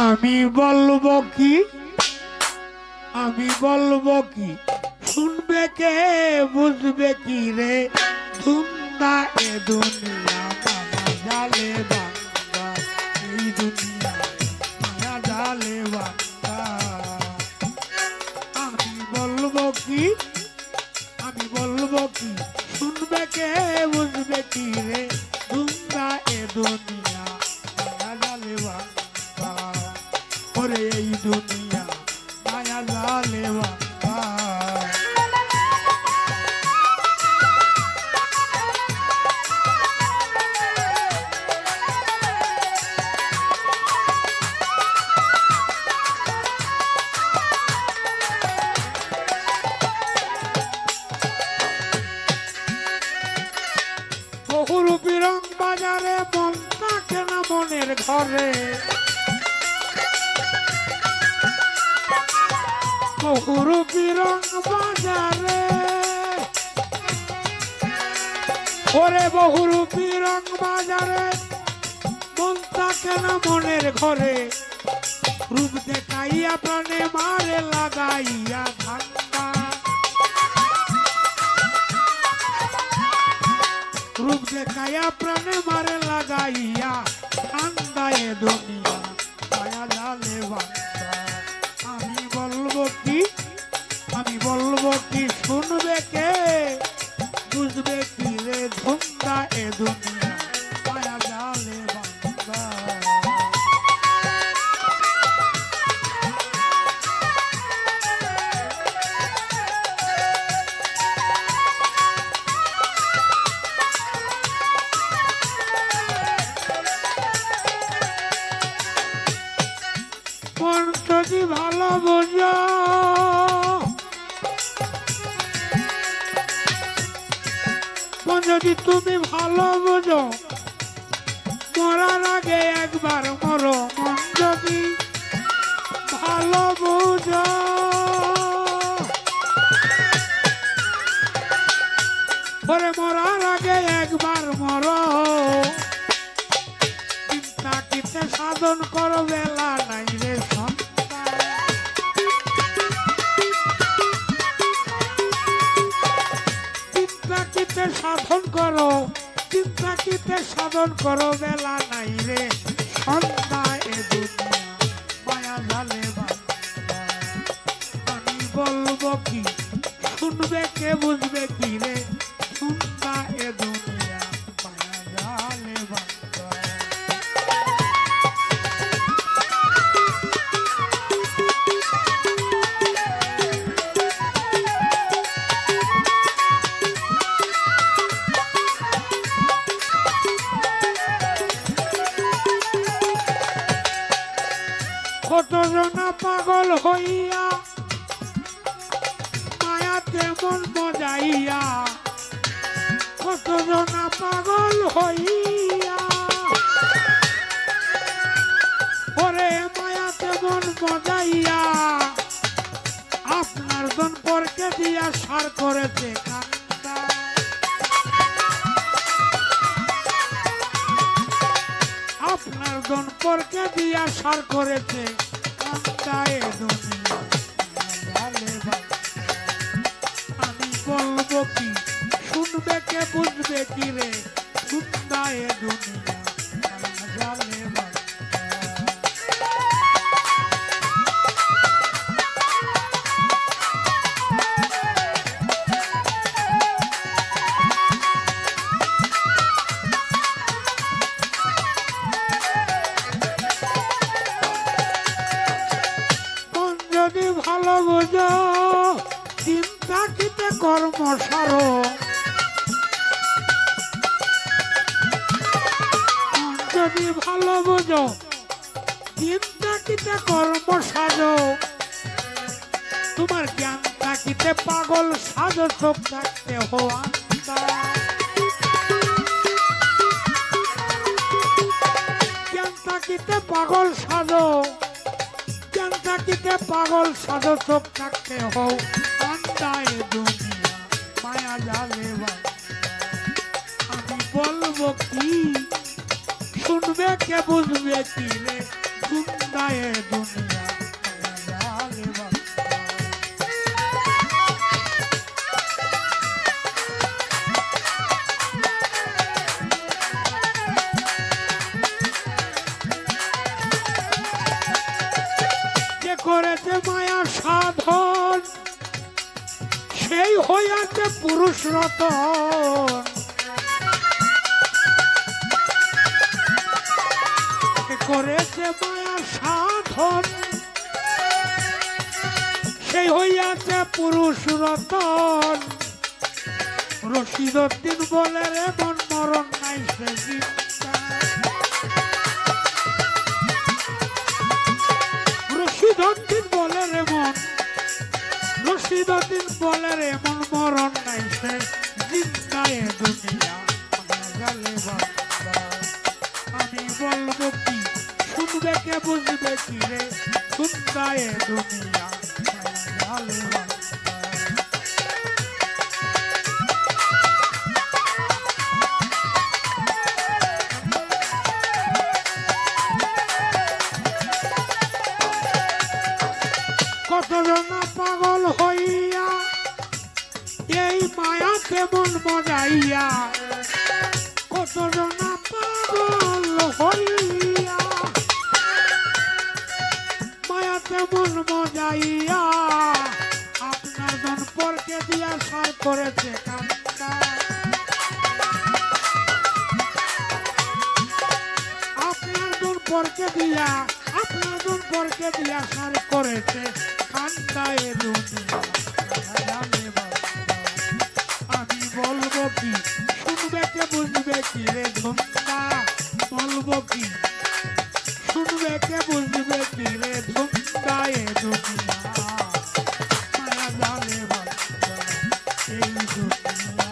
আমি বলবো কি, আমি বলবো কি, শুনবে কে, বুঝবে কি রে, ধুন্দা এ দুনিয়া মায়া জালে বান্দা, এই দুনিয়া মায়া জালে বান্দা। আমি বলবো কি, আমি বলবো কি, শুনবে কে, বুঝবে কি রে, ধুন্দা এ দুনিয়া মায়া জালে বান্দা, ওরে এই দুনিয়া মায়া জালে বান্দা। বহুরূপী রং বাজারে মন থাকে না মনের ঘরে, বহুরূপী রং বাজারে, ওরে বহুরূপী রং বাজারে মন থাকে না মনের ঘরে, রূপ দেখাইয়া প্রাণে মারে লাগাইয়া ধান্দা, রূপ দেখাইয়া প্রাণে মারে লাগাইয়া ঠান্ডা এ দুনিয়া মায়া জালে বান্দা। আমি বলবো কি, আমি বলবো কি, শুনবে কে, বুঝবে কি রে, ধুন্দা এ দুনিয়া মায়া জালে বান্দা। মন যদি ভালো বোঝো, মন যদি তুমি ভালো বোঝো, মরার আগে একবার মরো, মন যদি ভালো বোঝো, ওরে মরার আগে একবার মরো, চিন্তাকিতে সাধন করো, বেলা নাই রে সন্তান, চিন্তাকিতে সাধন করো, চিন্তাকিতে সাধন করো, বেলা নাই রে সন্ধ্যা এ দুনিয়া মায়া জালে বান্দা। আমি বলবো কি, শুনবে কে, বুঝবে কি রে, সন্ধ্যা এ দুনিয়া মায়া জালে বান্দা। কতজনা পাগল হইয়া মায়াতে মন মজাইয়া, কতজনা পাগল হইয়া, ওরে মায়াতে মন মজাইয়া, আপনার দন পরকে দিয়া সার করেছে কান্দা, আপনার দন পরকে দিয়া সার করেছে কান্দা এ দুনিয়া জালে বান্দা। আমি বলবো কি, শুনবে কে, বুঝবে কি রে, সুন্দা এ দুনিয়া জালে বান্দা। যদি ভালো বোঝো, চিন্তা কিতে কর্ম সারো, যদি ভালো বোঝো, চিন্তা কিতে কর্ম সাজো, তোমার জ্ঞান থাকিতে পাগল সাজো, চোখ থাকতে হো আন্দা, জ্ঞান থাকিতে পাগল সাজো, জ্ঞান থাকিতে পাগল সাজো, চোখ থাকতে হও আন্দা এ দুনিয়া মায়া জালে বান্দা। আমি বলবো কি, শুনবে কে, বুঝবে কি রে, ধুন্দা এ দুনিয়া জালে বান্দা। যে করেছে মায়া সাধন সেই হইয়াছে পুরুষ রতন। করেছে মায়া সাধন সেই হইয়াছে পুরুষ রতন। রশিদউদ্দিন বলে রে মন মরণ নাই সে জিন্দা। রশিদউদ্দিন বলে রে মন, রশিদউদ্দিন বলে রে মন মরণ নাই সে জিন্দা এ দুনিয়া জালে বান্দা। আমি বলবো কি শুনবে কে বুঝবে কি রে জিন্দা এ দুনিয়া জালে বান্দা। কতজন পাগল হইয়া এই মায়াতে মন মজাইয়া। কতজন পাগল হইয়া মায়াতে মন মজাইয়া। আপনার জন পরকে দিয়া সার করেছে কান্না। আপনার জন পরকে দিয়া, আপনার জন পরকে দিয়া সার করেছে কান্না এ দুনিয়া জালে বান্দা। আমি বলবো কি শুনবে কে বুঝবে কি রে ধুমা। বলবো কি শুনবে কে বুঝবে কি রে ধুমা এ দুনিয়া মায়া জালে বান্দা। এই দুনিয়া